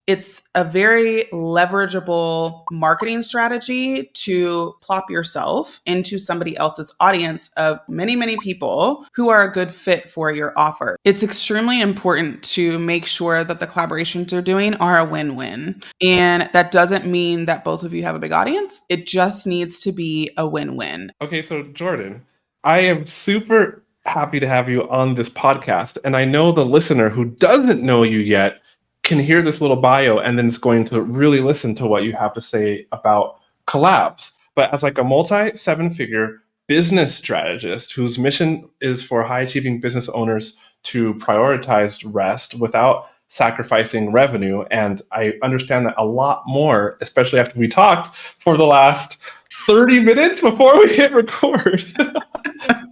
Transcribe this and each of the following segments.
it's a very leverageable marketing strategy to plop yourself into somebody else's audience of many, many people who are a good fit for your offer. It's extremely important to make sure that the collaborations you're doing are a win-win. And that doesn't mean that both of you have a big audience. It just needs to be a win-win. Okay, so Jordan, I am super happy to have you on this podcast. And I know the listener who doesn't know you yet can hear this little bio and then is going to really listen to what you have to say about Collabs. But as like a multi-seven-figure business strategist whose mission is for high-achieving business owners to prioritize rest without sacrificing revenue, and I understand that a lot more, especially after we talked for the last 30 minutes before we hit record.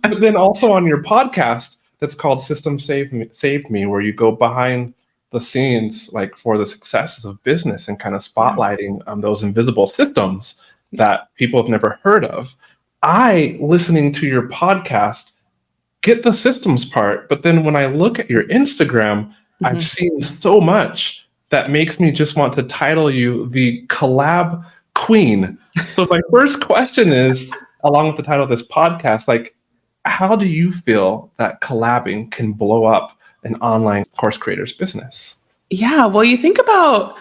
But then also on your podcast that's called System Saved Me, where you go behind the scenes, like for the successes of business and kind of spotlighting those invisible systems that people have never heard of. I, listening to your podcast, get the systems part, but then when I look at your Instagram, I've seen so much that makes me just want to title you the Collab Queen. So my first question is, along with the title of this podcast, like, how do you feel that collabing can blow up an online course creator's business? Yeah, well, you think about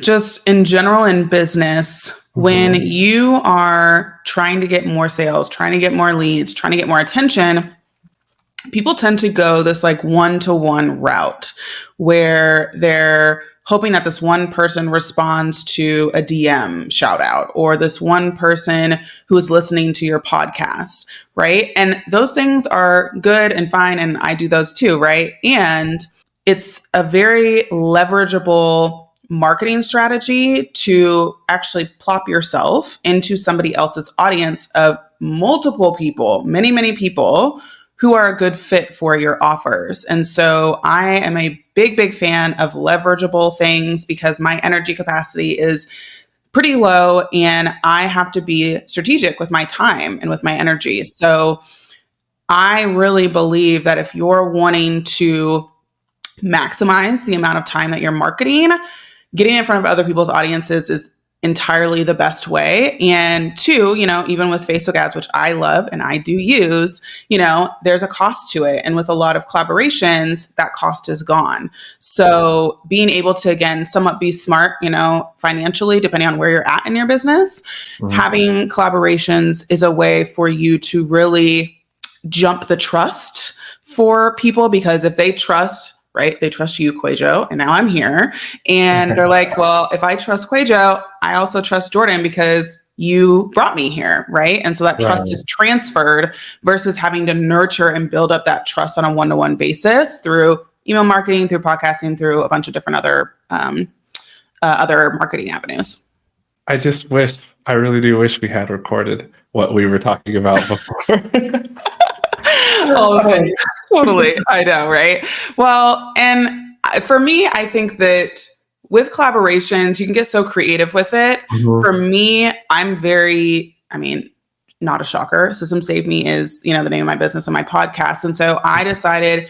just in general in business, when you are trying to get more sales, trying to get more leads, trying to get more attention, people tend to go this like one-to-one route where they're hoping that this one person responds to a DM shout out, or this one person who is listening to your podcast, right? And those things are good and fine, and I do those too, right? And it's a very leverageable marketing strategy to actually plop yourself into somebody else's audience of multiple people, many, many people who are a good fit for your offers. And so I am a big, big fan of leverageable things because my energy capacity is pretty low and I have to be strategic with my time and with my energy. So I really believe that if you're wanting to maximize the amount of time that you're marketing, getting in front of other people's audiences is entirely the best way. And two, even with Facebook ads, which I love and I do use, there's a cost to it. And with a lot of collaborations, that cost is gone. So being able to, again, somewhat be smart, financially, depending on where you're at in your business, having collaborations is a way for you to really jump the trust for people, because if they trust, right? They trust you, QUÄY.jo, and now I'm here. And they're like, well, if I trust QUÄY.jo, I also trust Jordan because you brought me here, right? And so that trust is transferred versus having to nurture and build up that trust on a one-to-one basis through email marketing, through podcasting, through a bunch of different other marketing avenues. I really do wish we had recorded what we were talking about before. Oh, totally. I know, right? Well, and for me, I think that with collaborations, you can get so creative with it. For me, not a shocker. System Save Me is, the name of my business and my podcast. And so I decided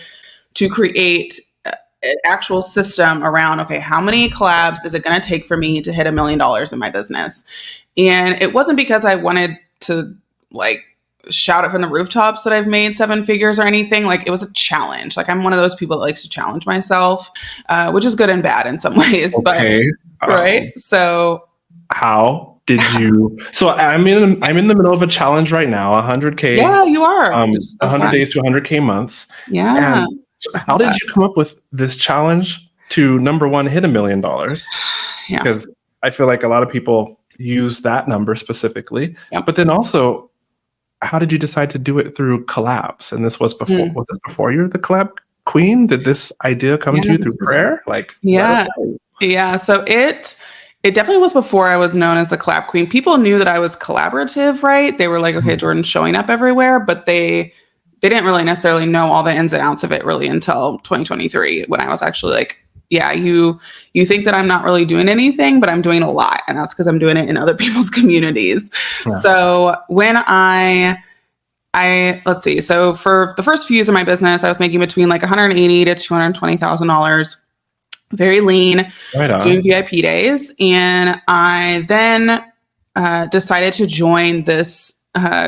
to create an actual system around, okay, how many collabs is it going to take for me to hit $1 million in my business? And it wasn't because I wanted to shout it from the rooftops that I've made 7 figures or anything. It was a challenge. I'm one of those people that likes to challenge myself, which is good and bad in some ways. Okay. But right. So how did you? So I'm in the middle of a challenge right now. 100K. Yeah, you are. 100 days to 100K months. Yeah. And so how did you come up with this challenge to, number one, hit $1 million? Yeah. Because I feel like a lot of people use that number specifically. Yep. But then also, how did you decide to do it through Collabs? And this was before. Was this before you're the collab queen? Did this idea come to you through prayer? Yeah. So it definitely was before I was known as the collab queen. People knew that I was collaborative, right? They were like, okay, Jordan's showing up everywhere, but they didn't really necessarily know all the ins and outs of it really until 2023, when I was actually like, yeah, you think that I'm not really doing anything, but I'm doing a lot. And that's because I'm doing it in other people's communities. Yeah. So when let's see. So for the first few years of my business, I was making between $180,000 to $220,000. very lean, Right on. doing VIP days. And I then decided to join this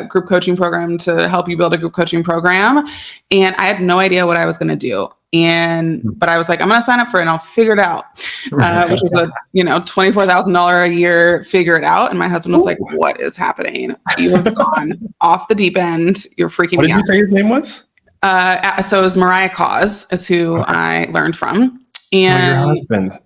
group coaching program to help you build a group coaching program. And I had no idea what I was going to do. But I was like, I'm going to sign up for it and I'll figure it out, which was a, $24,000 a year, figure it out. And my husband was like, what is happening? You have gone off the deep end. You're freaking me out. What did you say his name was? So it was Mariah Cause is who I learned from. And your husband.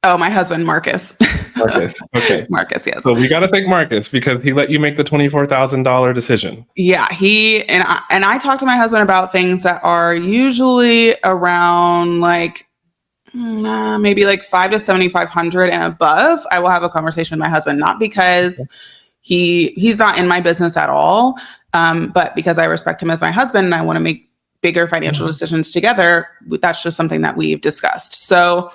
Oh, my husband, Marcus. Marcus. Okay. Marcus, yes. So we got to thank Marcus because he let you make the $24,000 decision. Yeah, I talked to my husband about things that are usually around like maybe like $500 to $7,500 and above. I will have a conversation with my husband, not because he's not in my business at all, but because I respect him as my husband and I want to make bigger financial decisions together. That's just something that we've discussed. So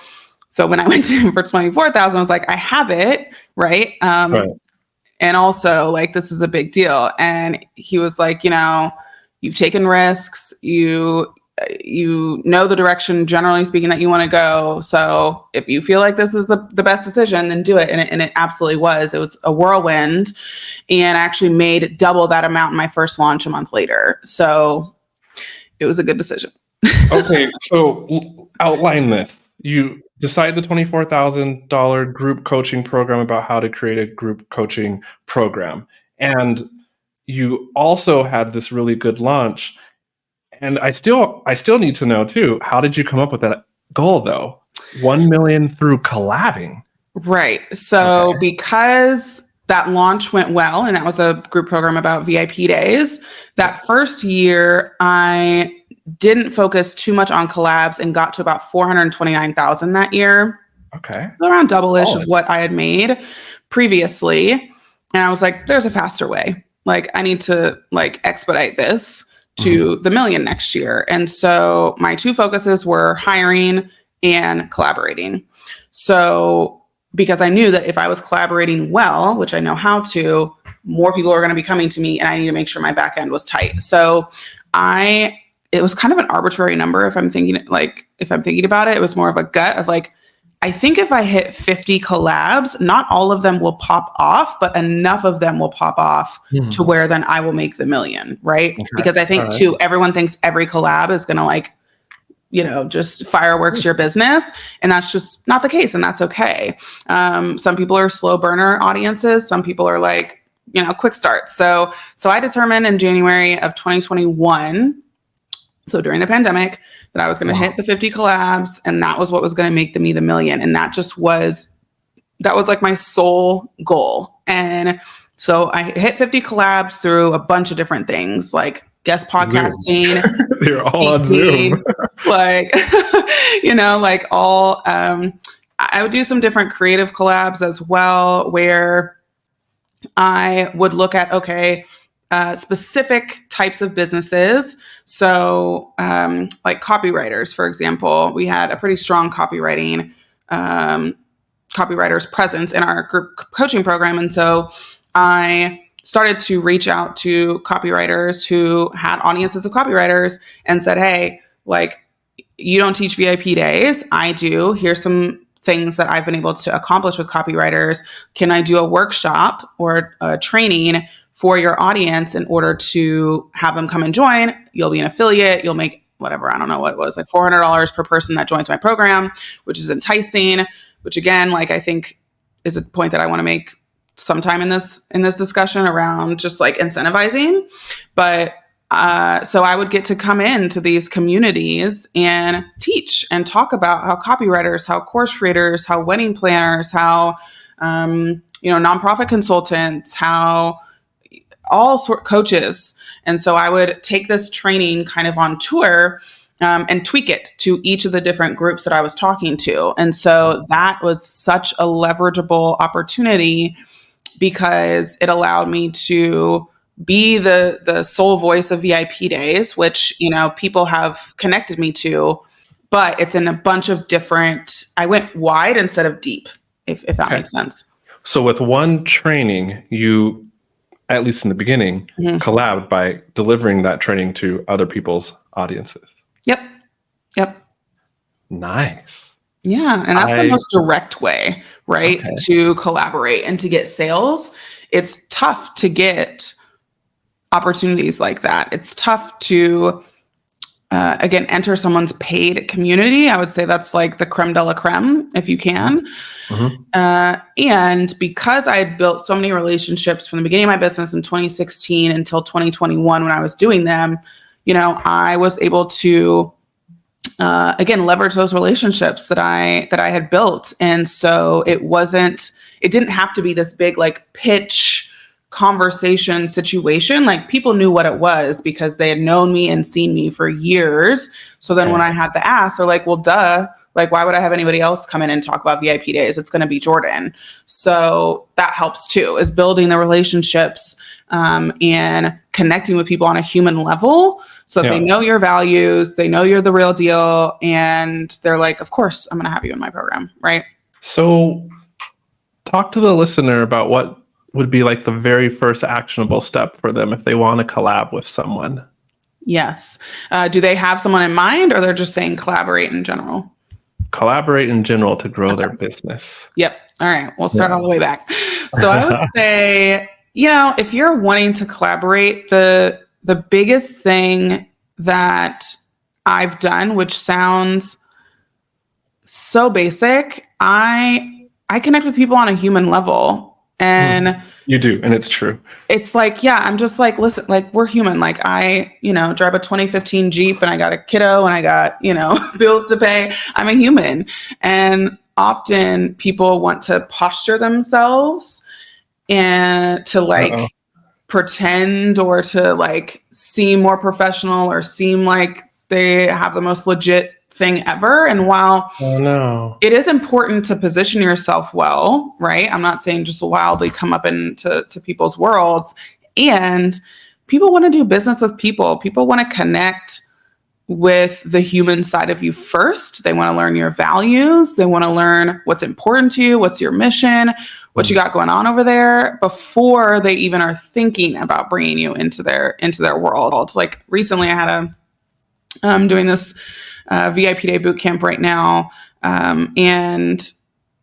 when I went to him for $24,000, I was like, I have it, right? Right. And also, like, this is a big deal. And he was like, you've taken risks. You know the direction, generally speaking, that you want to go. So if you feel like this is the best decision, then do it. And it absolutely was. It was a whirlwind. And I actually made double that amount in my first launch a month later. So it was a good decision. Okay, so outline this. You decide the $24,000 group coaching program about how to create a group coaching program. And you also had this really good launch. And I still need to know too, how did you come up with that goal though? 1 million through collabing. Right. So because that launch went well, and that was a group program about VIP days, that first year I didn't focus too much on collabs and got to about 429,000 that year. Okay. Around double-ish of what I had made previously. And I was like, there's a faster way. Like, I need to expedite this to the million next year. And so my two focuses were hiring and collaborating. So because I knew that if I was collaborating well, which I know how to, more people are going to be coming to me and I need to make sure my back end was tight. So it was kind of an arbitrary number. If I'm thinking about it, it was more of a gut of like, I think if I hit 50 collabs, not all of them will pop off, but enough of them will pop off to where then I will make the million, right? Okay. Because I think too, everyone thinks every collab is going to just fireworks your business. And that's just not the case. And that's okay. Some people are slow burner audiences. Some people are like, quick starts. So I determined in January of 2021, so during the pandemic, that I was going to hit the 50 collabs, and that was what was going to make me the million. And that was like my sole goal. And so I hit 50 collabs through a bunch of different things, like guest podcasting. They're all on Zoom. I would do some different creative collabs as well, where I would look at, specific types of businesses. So like copywriters, for example, we had a pretty strong copywriters presence in our group coaching program. And so I started to reach out to copywriters who had audiences of copywriters and said, hey, you don't teach VIP days. I do. Here's some things that I've been able to accomplish with copywriters. Can I do a workshop or a training for your audience in order to have them come and join? You'll be an affiliate. You'll make whatever, I don't know what it was, like $400 per person that joins my program, which is enticing, which again, I think is a point that I want to make sometime in this discussion around just incentivizing. But so I would get to come into these communities and teach and talk about how copywriters, how course creators, how wedding planners, how nonprofit consultants, how all sort coaches. And so I would take this training kind of on tour and tweak it to each of the different groups that I was talking to. And so that was such a leverageable opportunity because it allowed me to be the sole voice of VIP days, which, people have connected me to, but it's in a bunch of I went wide instead of deep, if that makes sense. So with one training, you, at least in the beginning, collabed by delivering that training to other people's audiences. Yep. Nice. Yeah. And that's the most direct way, right? Okay. To collaborate and to get sales. It's tough to get opportunities like that. It's tough to, again, enter someone's paid community. I would say that's like the creme de la creme, if you can. And because I had built so many relationships from the beginning of my business in 2016 until 2021, when I was doing them, I was able to, again, leverage those relationships that I had built. And so it didn't have to be this big like pitch conversation situation. Like people knew what it was because they had known me and seen me for years. So then when I had to ask, they're like, well, duh, like, why would I have anybody else come in and talk about VIP days? It's going to be Jordan. So that helps too, is building the relationships and connecting with people on a human level. So they know your values, they know you're the real deal. And they're like, of course, I'm going to have you in my program. Right. So talk to the listener about what would be like the very first actionable step for them if they want to collab with someone. Yes. Do they have someone in mind, or they're just saying collaborate in general? Collaborate in general to grow their business. Yep. All right. We'll start all the way back. So I would say, if you're wanting to collaborate, the biggest thing that I've done, which sounds so basic, I connect with people on a human level. And you do. And it's true. It's like, I'm just like, listen, like we're human. Like I, drive a 2015 Jeep and I got a kiddo and I got, bills to pay. I'm a human. And often people want to posture themselves and to like pretend or to like seem more professional or seem like they have the most legit thing ever. And while it is important to position yourself well, right? I'm not saying just wildly come up into people's worlds. And people want to do business with people. People want to connect with the human side of you first. They want to learn your values. They want to learn what's important to you, what's your mission, what you got going on over there before they even are thinking about bringing you into their world. Like recently I had doing this VIP Day boot camp right now. And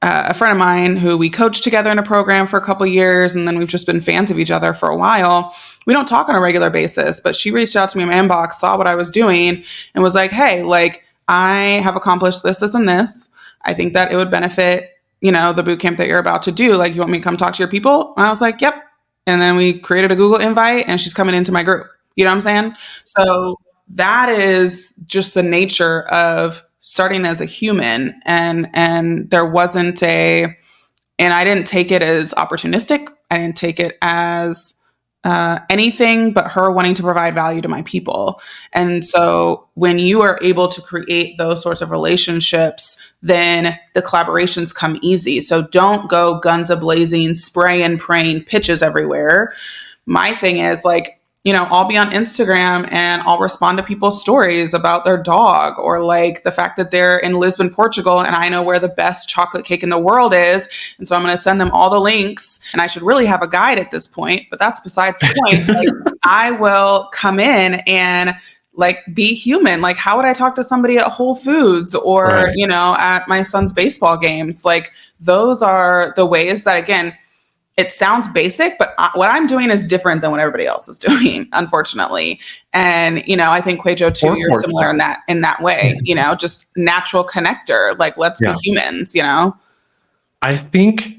a friend of mine who we coached together in a program for a couple of years, and then we've just been fans of each other for a while. We don't talk on a regular basis, but she reached out to me in my inbox, saw what I was doing, and was like, hey, like I have accomplished this, this, and this. I think that it would benefit, the boot camp that you're about to do. Like, you want me to come talk to your people? And I was like, yep. And then we created a Google invite and she's coming into my group. You know what I'm saying? So that is just the nature of starting as a human. And there wasn't and I didn't take it as opportunistic. I didn't take it as anything but her wanting to provide value to my people. And so when you are able to create those sorts of relationships, then the collaborations come easy. So don't go guns a-blazing, spray and praying pitches everywhere. My thing is like, I'll be on Instagram and I'll respond to people's stories about their dog, or like the fact that they're in Lisbon, Portugal, and I know where the best chocolate cake in the world is. And so I'm going to send them all the links, and I should really have a guide at this point, but that's besides the point. Like, I will come in and like be human. Like, how would I talk to somebody at Whole Foods or, at my son's baseball games? Like, those are the ways that, again, it sounds basic, but what I'm doing is different than what everybody else is doing, unfortunately. And, I think QUÄY.jo too, you're similar in that way, just natural connector. Like, let's be humans, I think,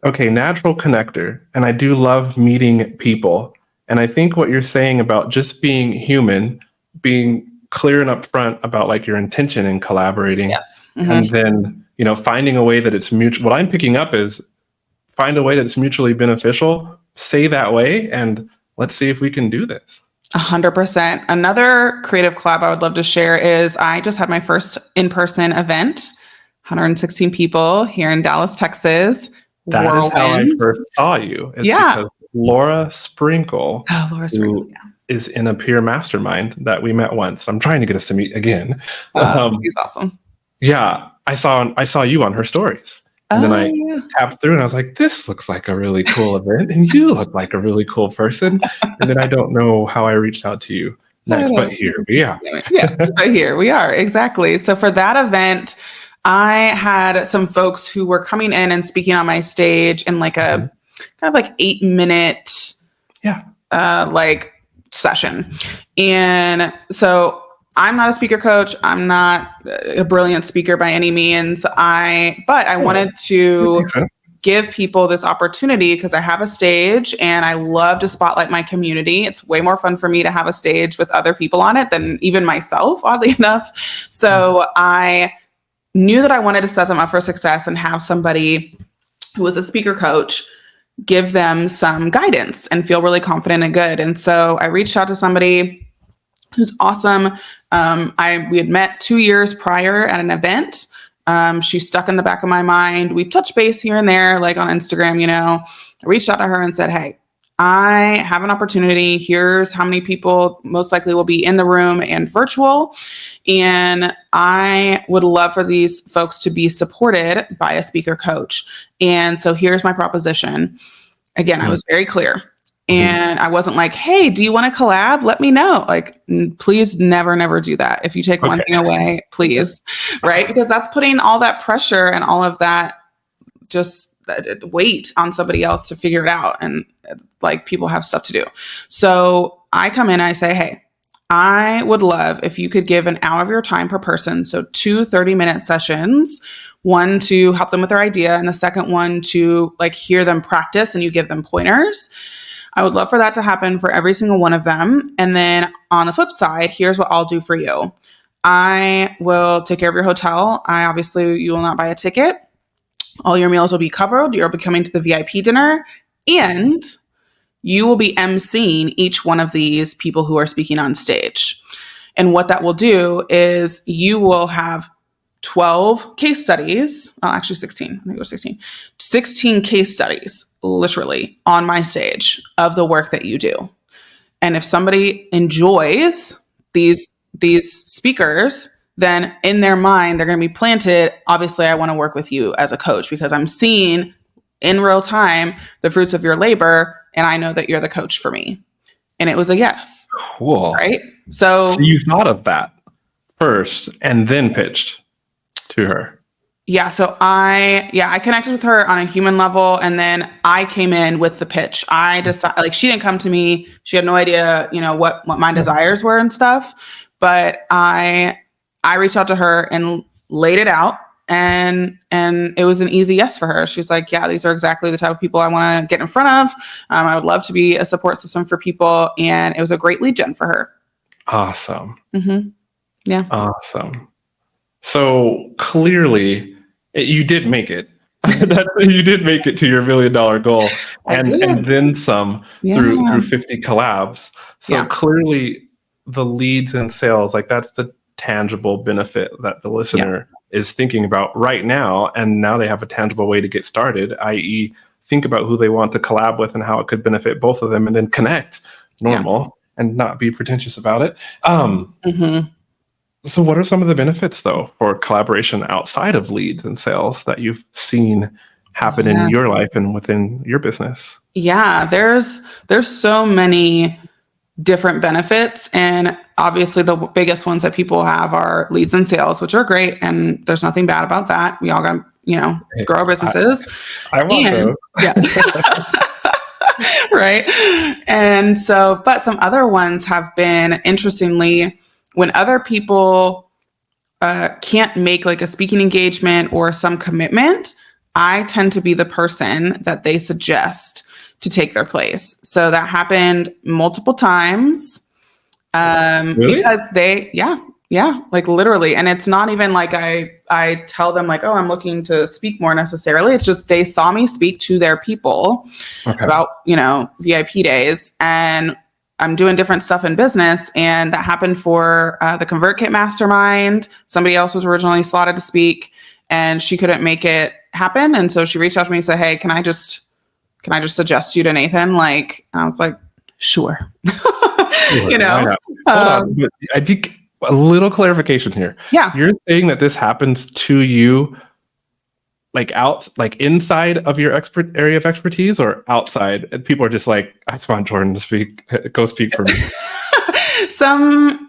natural connector. And I do love meeting people. And I think what you're saying about just being human, being clear and upfront about like your intention in collaborating. Yes. And then, finding a way that it's mutual. What I'm picking up is find a way that's mutually beneficial, say that way, and let's see if we can do this. 100%. Another creative collab I would love to share is I just had my first in-person event, 116 people here in Dallas, Texas. That is how I first saw you. Because Laura Sprinkle, who is in a peer mastermind that we met once. I'm trying to get us to meet again. He's awesome. Yeah, I saw you on her stories. And then I tapped through and I was like, this looks like a really cool event. And you look like a really cool person. And then I don't know how I reached out to you next, but here we are. Right here we are. Exactly. So for that event, I had some folks who were coming in and speaking on my stage in like a kind of like 8-minute like session. And so I'm not a speaker coach. I'm not a brilliant speaker by any means. But I wanted to give people this opportunity because I have a stage and I love to spotlight my community. It's way more fun for me to have a stage with other people on it than even myself, oddly enough. So I knew that I wanted to set them up for success and have somebody who was a speaker coach give them some guidance and feel really confident and good. And so I reached out to somebody who's awesome. We had met 2 years prior at an event. She stuck in the back of my mind. We touched base here and there, like on Instagram, I reached out to her and said, hey, I have an opportunity. Here's how many people most likely will be in the room and virtual. And I would love for these folks to be supported by a speaker coach. And so here's my proposition. Again, I was very clear. And I wasn't like, hey, do you want to collab? Let me know. Like, please never do that. If you take one thing away, please. Right? Because that's putting all that pressure and all of that just weight on somebody else to figure it out. And like people have stuff to do. So I come in and I say, hey, I would love if you could give an hour of your time per person. So 2 30-minute sessions, one to help them with their idea and the second one to like hear them practice and you give them pointers. I would love for that to happen for every single one of them. And then on the flip side, here's what I'll do for you. I will take care of your hotel. You will not buy a ticket. All your meals will be covered. You'll be coming to the VIP dinner and you will be emceeing each one of these people who are speaking on stage. And what that will do is you will have 12 case studies, actually 16, I think it was 16 case studies, literally on my stage of the work that you do. And if somebody enjoys these speakers, then in their mind, they're going to be planted. Obviously, I want to work with you as a coach because I'm seeing in real time the fruits of your labor. And I know that you're the coach for me. And it was a yes. Cool. Right? So you thought of that first and then pitched to her. Yeah. So I connected with her on a human level. And then I came in with the pitch. I decided, like, she didn't come to me. She had no idea, what my desires were and stuff. But I reached out to her and laid it out. And it was an easy yes for her. She was like, yeah, these are exactly the type of people I want to get in front of. I would love to be a support system for people. And it was a great lead gen for her. Awesome. Mm-hmm. Yeah. Awesome. So clearly you did make it. You did make it to your $1 million goal and then some through 50 collabs. So clearly the leads and sales, like that's the tangible benefit that the listener is thinking about right now. And now they have a tangible way to get started, i.e. think about who they want to collab with and how it could benefit both of them and then connect and not be pretentious about it. So what are some of the benefits though for collaboration outside of leads and sales that you've seen happen in your life and within your business? Yeah, there's so many different benefits. And obviously the biggest ones that people have are leads and sales, which are great. And there's nothing bad about that. We all got, grow our businesses. I want those. Yeah. Right. And so, but some other ones have been, interestingly, when other people can't make like a speaking engagement or some commitment, I tend to be the person that they suggest to take their place. So that happened multiple times because they, like literally. And it's not even like I tell them like, oh, I'm looking to speak more necessarily. It's just they saw me speak to their people about, VIP days, and I'm doing different stuff in business. And that happened for the ConvertKit Mastermind. Somebody else was originally slotted to speak and she couldn't make it happen. And so she reached out to me and said, hey, can I just suggest you to Nathan? Like, I was like, sure. Hold on. I think a little clarification here. Yeah. You're saying that this happens to you like inside of your area of expertise or outside? And people are just like, I just want Jordan to speak. Go speak for me.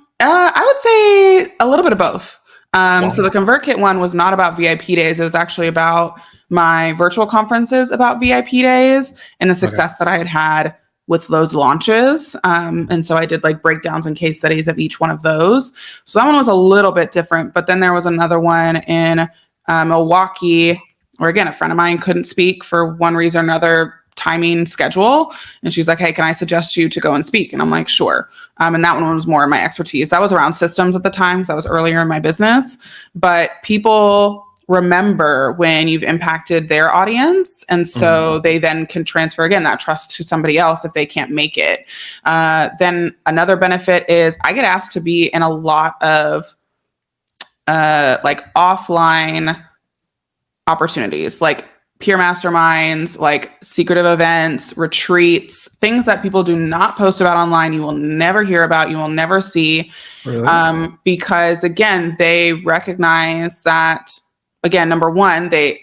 I would say a little bit of both. So the ConvertKit one was not about VIP days. It was actually about my virtual conferences about VIP days and the success that I had had with those launches. And so I did like breakdowns and case studies of each one of those. So that one was a little bit different. But then there was another one in Milwaukee where, again, a friend of mine couldn't speak for one reason or another, timing, schedule. And she's like, hey, can I suggest you to go and speak? And I'm like, sure. And that one was more in my expertise. That was around systems at the time, because I was earlier in my business. But people remember when you've impacted their audience. And so they then can transfer, again, that trust to somebody else if they can't make it. Then another benefit is I get asked to be in a lot of like offline opportunities, like peer masterminds, like secretive events, retreats, things that people do not post about online. You will never hear about, you will never see. Really? Because again, they recognize that, again, number one, they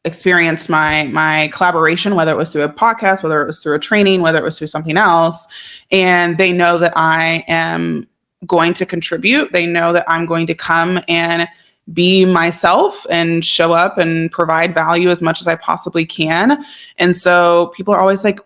experienced my collaboration, whether it was through a podcast, whether it was through a training, whether it was through something else. And they know that I am going to contribute. They know that I'm going to come and be myself and show up and provide value as much as I possibly can. And so people are always like,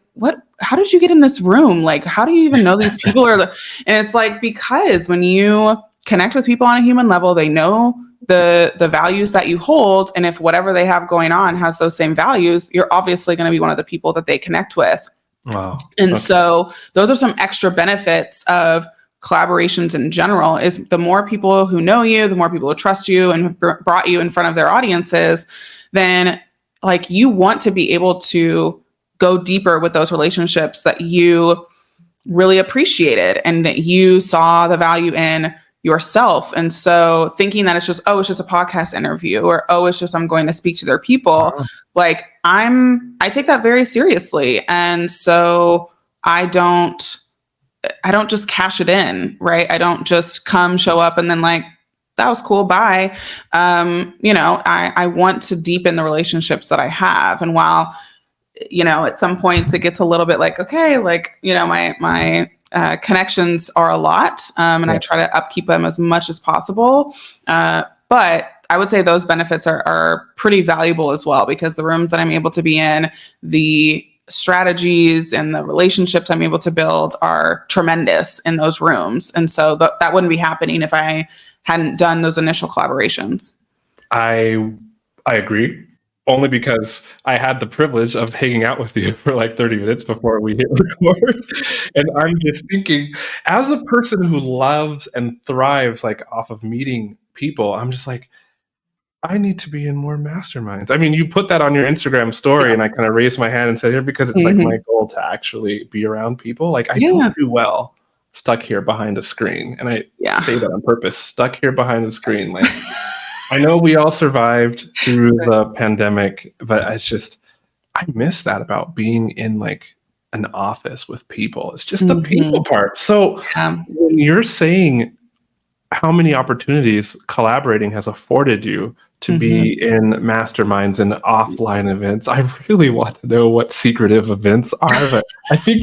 how did you get in this room? Like, how do you even know these people are? And it's like, because when you connect with people on a human level, they know the values that you hold. And if whatever they have going on has those same values, you're obviously going to be one of the people that they connect with. Wow. And so those are some extra benefits of collaborations in general, is the more people who know you, the more people who trust you and have brought you in front of their audiences, then like you want to be able to go deeper with those relationships that you really appreciated and that you saw the value in yourself. And so thinking that it's just a podcast interview, or, it's just, I'm going to speak to their people. Like I take that very seriously. And so I don't just cash it in, right? I don't just come, show up, and then like, that was cool, bye. I want to deepen the relationships that I have. And while, at some points it gets a little bit like, okay, like, my connections are a lot, and I try to upkeep them as much as possible. But I would say those benefits are pretty valuable as well, because the rooms that I'm able to be in, the strategies and the relationships I'm able to build are tremendous in those rooms. And so that wouldn't be happening if I hadn't done those initial collaborations. I agree, only because I had the privilege of hanging out with you for like 30 minutes before we hit record. And I'm just thinking, as a person who loves and thrives like off of meeting people, I'm just like, I need to be in more masterminds. I mean, you put that on your Instagram story, and I kind of raised my hand and said, here, because it's like my goal to actually be around people. Like I don't do well stuck here behind a screen. And I say that on purpose, stuck here behind the screen. Like I know we all survived through the pandemic, but it's just, I miss that about being in like an office with people. It's just the people part. So when you're saying how many opportunities collaborating has afforded you to be in masterminds and offline events, I really want to know what secretive events are. But I think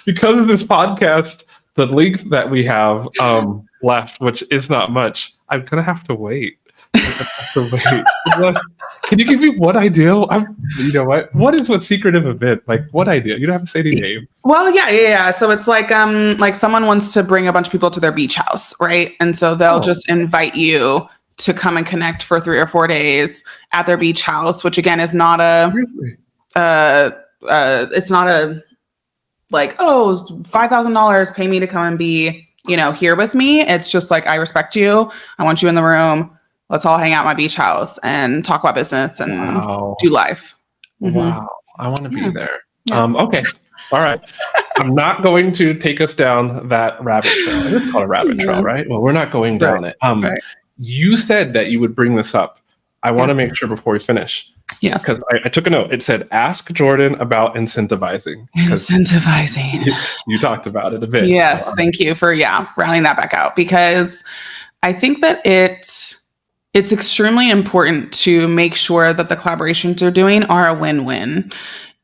because of this podcast, the link that we have left, which is not much, I'm gonna have to wait. Can you give me one idea? You know what? What is a secretive event? Like, what idea? You don't have to say any names. Well, yeah. So it's like someone wants to bring a bunch of people to their beach house, right? And so they'll just invite you to come and connect for 3 or 4 days at their beach house, which again is not it's not a like, $5,000, pay me to come and be, here with me. It's just like, I respect you. I want you in the room. Let's all hang out at my beach house and talk about business and do life. Wow. I want to be there. Yeah. Okay. All right. I'm not going to take us down that rabbit trail. It's called a rabbit trail, right? Well, we're not going down it. You said that you would bring this up. I want to make sure before we finish. Yes. Because I took a note. It said, ask Jordan about incentivizing. Incentivizing. You talked about it a bit. Yes. Thank you for, rounding that back out, because I think that it's extremely important to make sure that the collaborations you're doing are a win-win.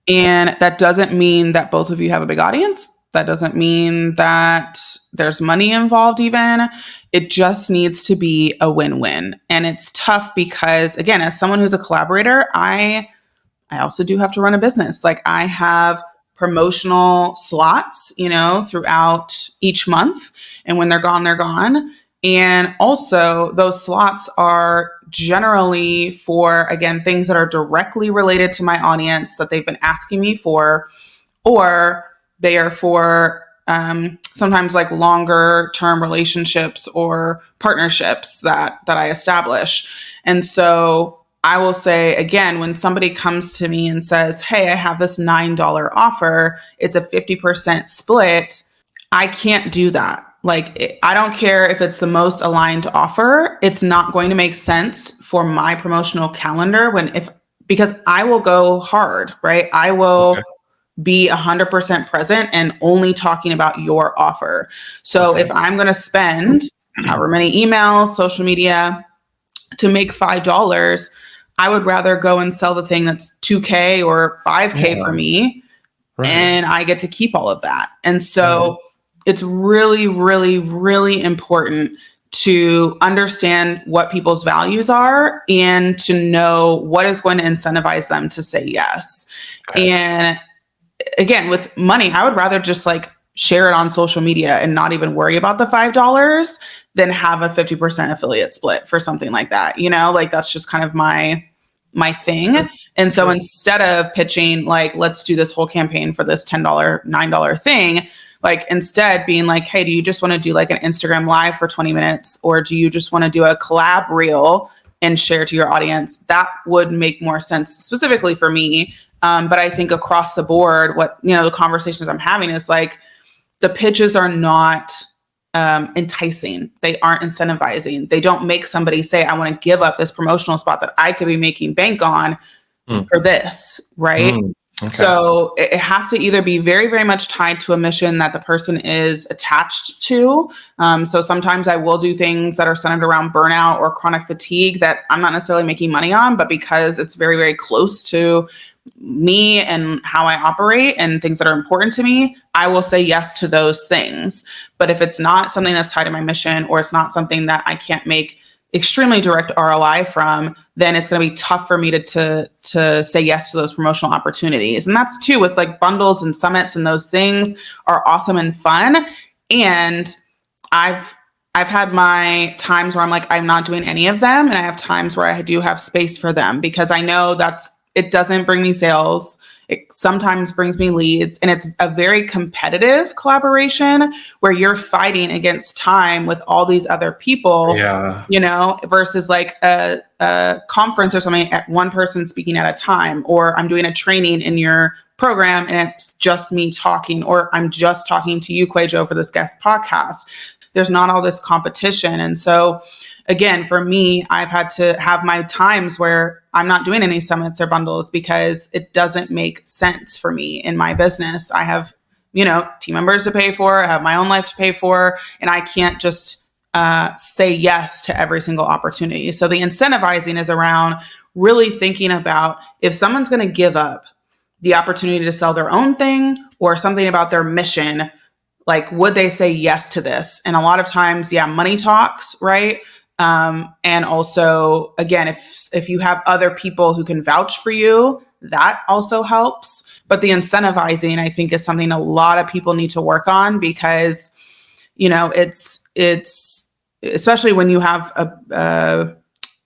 And that doesn't mean that both of you have a big audience. That doesn't mean that there's money involved even. It just needs to be a win-win. And it's tough because, again, as someone who's a collaborator, I also do have to run a business. Like, I have promotional slots, throughout each month. And when they're gone, they're gone. And also those slots are generally for, again, things that are directly related to my audience that they've been asking me for, or they are for sometimes like longer term relationships or partnerships that I establish. And so I will say, again, when somebody comes to me and says, hey, I have this $9 offer, it's a 50% split, I can't do that. Like, I don't care if it's the most aligned offer. It's not going to make sense for my promotional calendar because I will go hard, right? I will be 100% present and only talking about your offer. So if I'm going to spend however many emails, social media to make $5, I would rather go and sell the thing that's $2K or $5K for me. Right. And I get to keep all of that. And so it's really, really, really important to understand what people's values are and to know what is going to incentivize them to say yes. And again, with money, I would rather just like share it on social media and not even worry about the $5 than have a 50% affiliate split for something like that. Like, that's just kind of my thing. And so instead of pitching, like, let's do this whole campaign for this $10, $9 thing, like, instead being like, hey, do you just want to do like an Instagram live for 20 minutes? Or do you just want to do a collab reel and share to your audience? That would make more sense specifically for me. But I think across the board, what, the conversations I'm having is like, the pitches are not enticing. They aren't incentivizing. They don't make somebody say, I want to give up this promotional spot that I could be making bank on for this, right? So it has to either be very, very much tied to a mission that the person is attached to. So sometimes I will do things that are centered around burnout or chronic fatigue that I'm not necessarily making money on, but because it's very, very close to me and how I operate and things that are important to me, I will say yes to those things. But if it's not something that's tied to my mission, or it's not something that I can't make extremely direct ROI from, then it's going to be tough for me to say yes to those promotional opportunities. And that's too with like bundles and summits, and those things are awesome and fun. And I've had my times where I'm like, I'm not doing any of them. And I have times where I do have space for them because I know it doesn't bring me sales. It sometimes brings me leads, and it's a very competitive collaboration where you're fighting against time with all these other people, versus like a conference or something at one person speaking at a time, or I'm doing a training in your program and it's just me talking, or I'm just talking to you, QUÄY.jo, for this guest podcast. There's not all this competition. And so again, for me, I've had to have my times where I'm not doing any summits or bundles because it doesn't make sense for me in my business. I have, team members to pay for, I have my own life to pay for, and I can't just say yes to every single opportunity. So the incentivizing is around really thinking about if someone's going to give up the opportunity to sell their own thing or something about their mission, like, would they say yes to this? And a lot of times, money talks, right? And also, again, if you have other people who can vouch for you, that also helps. But the incentivizing, I think, is something a lot of people need to work on because, it's especially when you have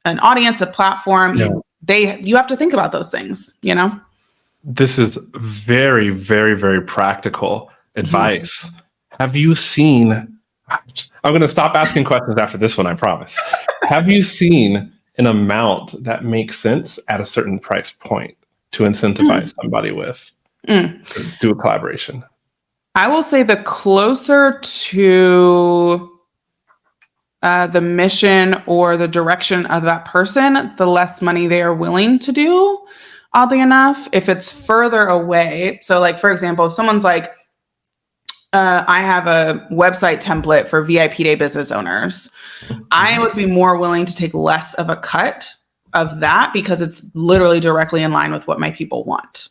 an audience, a platform, you have to think about those things, This is very, very, very practical advice. Have you seen, I'm going to stop asking questions after this one, I promise. Have you seen an amount that makes sense at a certain price point to incentivize somebody with, do a collaboration? I will say the closer to the mission or the direction of that person, the less money they are willing to do, oddly enough. If it's further away, so like, for example, if someone's like, I have a website template for VIP Day business owners, I would be more willing to take less of a cut of that because it's literally directly in line with what my people want.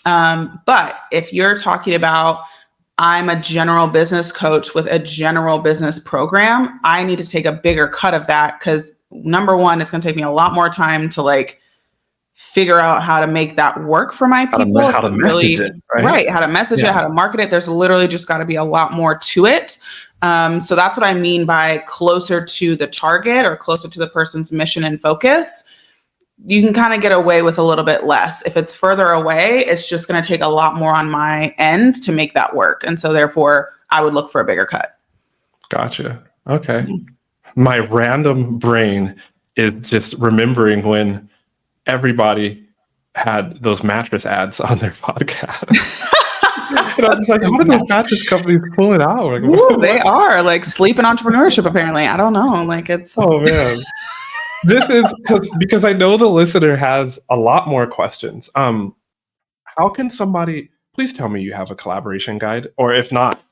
But if you're talking about I'm a general business coach with a general business program. I need to take a bigger cut of that because number one, it's going to take me a lot more time to like figure out how to make that work for my people. How to message it, right? How to message it, how to market it. There's literally just got to be a lot more to it. So that's what I mean by closer to the target or closer to the person's mission and focus. You can kind of get away with a little bit less. If it's further away, it's just going to take a lot more on my end to make that work. And so therefore, I would look for a bigger cut. Gotcha. Okay. My random brain is just remembering when everybody had those mattress ads on their podcast. And I'm just like, how did those mattress companies pull it out? Like, ooh, they are like sleep and entrepreneurship, apparently. I don't know. Like it's... Oh, man. This is because I know the listener has a lot more questions. How can somebody, please tell me you have a collaboration guide, or if not,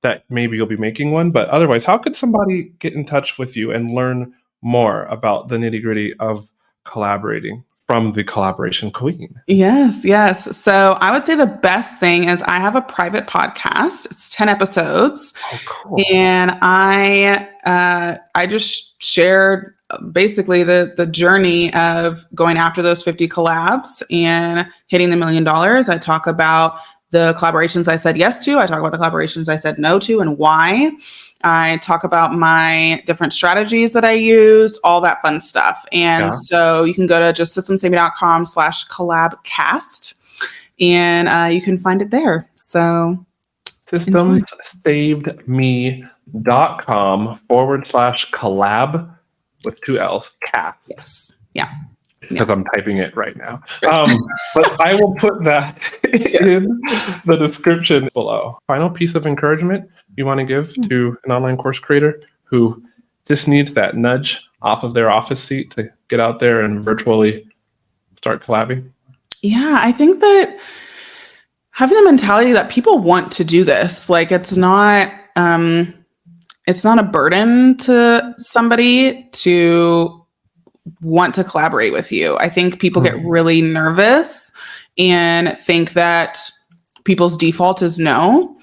that maybe you'll be making one, but otherwise, how could somebody get in touch with you and learn more about the nitty-gritty of collaborating from the Collaboration Queen? Yes. So I would say the best thing is I have a private podcast. It's 10 episodes. Oh, cool. And I just shared basically the journey of going after those 50 collabs and hitting the $1 million. I talk about the collaborations I said yes to. I talk about the collaborations I said no to and why. I talk about my different strategies that I used, all that fun stuff. And so you can go to justsystemsavvy.com/collabcast and you can find it there. So systemssavedme.com/collab with 2 L's, cast. Yes. Yeah. Because I'm typing it right now. But I will put that in the description below. Final piece of encouragement you want to give to an online course creator who just needs that nudge off of their office seat to get out there and virtually start collabing? Yeah, I think that having the mentality that people want to do this, like it's not a burden to somebody to want to collaborate with you. I think people get really nervous and think that people's default is no.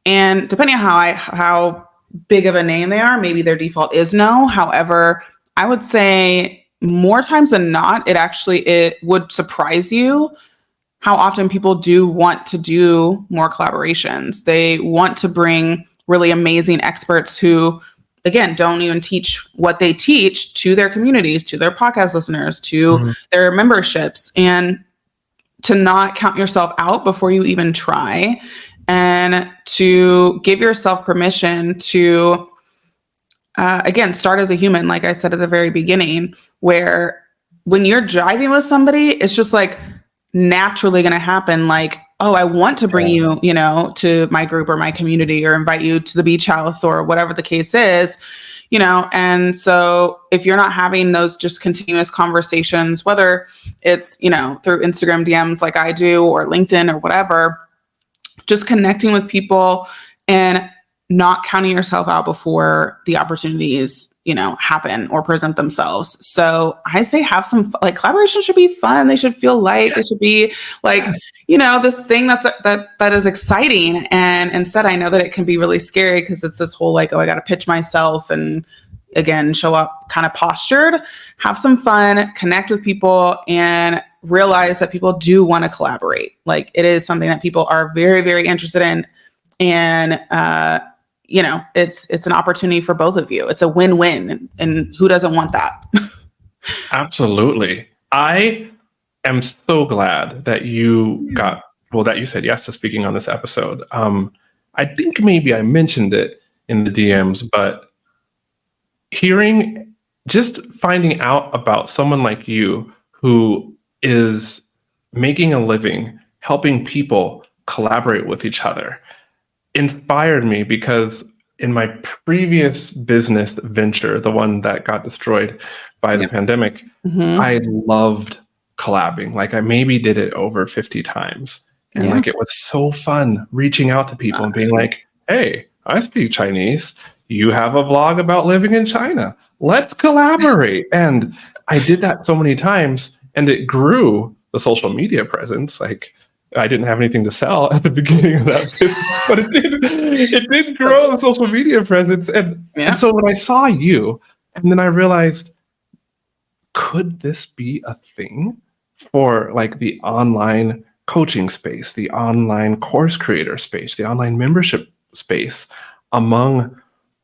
And depending on how big of a name they are, maybe their default is no. However, I would say more times than not, it would surprise you how often people do want to do more collaborations. They want to bring really amazing experts who, again, don't even teach what they teach to their communities, to their podcast listeners, to their memberships, and to not count yourself out before you even try, and to give yourself permission to, again, start as a human, like I said at the very beginning, where when you're jiving with somebody, it's just like naturally going to happen. Like, oh, I want to bring you, to my group or my community, or invite you to the beach house or whatever the case is, and so if you're not having those just continuous conversations, whether it's, through Instagram DMs like I do, or LinkedIn or whatever, just connecting with people and not counting yourself out before the opportunities, happen or present themselves. So I say have some, like, collaboration should be fun. They should feel light. They should be like, this thing that is exciting. And instead, I know that it can be really scary because it's this whole like, oh, I got to pitch myself and again, show up kind of postured. Have some fun, connect with people, and realize that people do want to collaborate. Like, it is something that people are very, very interested in. And, it's an opportunity for both of you. It's a win-win, and who doesn't want that? Absolutely. I am so glad that you said yes to speaking on this episode. I think maybe I mentioned it in the DMs, but finding out about someone like you who is making a living, helping people collaborate with each other, inspired me, because in my previous business venture, the one that got destroyed by the pandemic, I loved collabing. Like, I maybe did it over 50 times. And like, it was so fun reaching out to people and being like, hey, I speak Chinese. You have a blog about living in China. Let's collaborate. And I did that so many times, and it grew the social media presence. Like, I didn't have anything to sell at the beginning of that business, but it did grow the social media presence. And so when I saw you, and then I realized, could this be a thing for like the online coaching space, the online course creator space, the online membership space among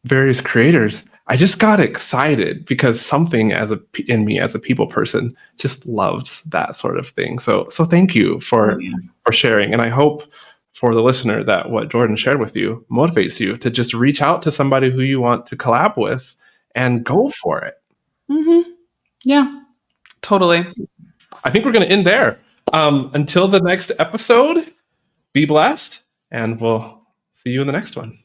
various creators? I just got excited because something in me as a people person just loves that sort of thing. So thank you for sharing. And I hope for the listener that what Jordan shared with you motivates you to just reach out to somebody who you want to collab with and go for it. Mm-hmm. Yeah, totally. I think we're going to end there. Until the next episode, be blessed, and we'll see you in the next one.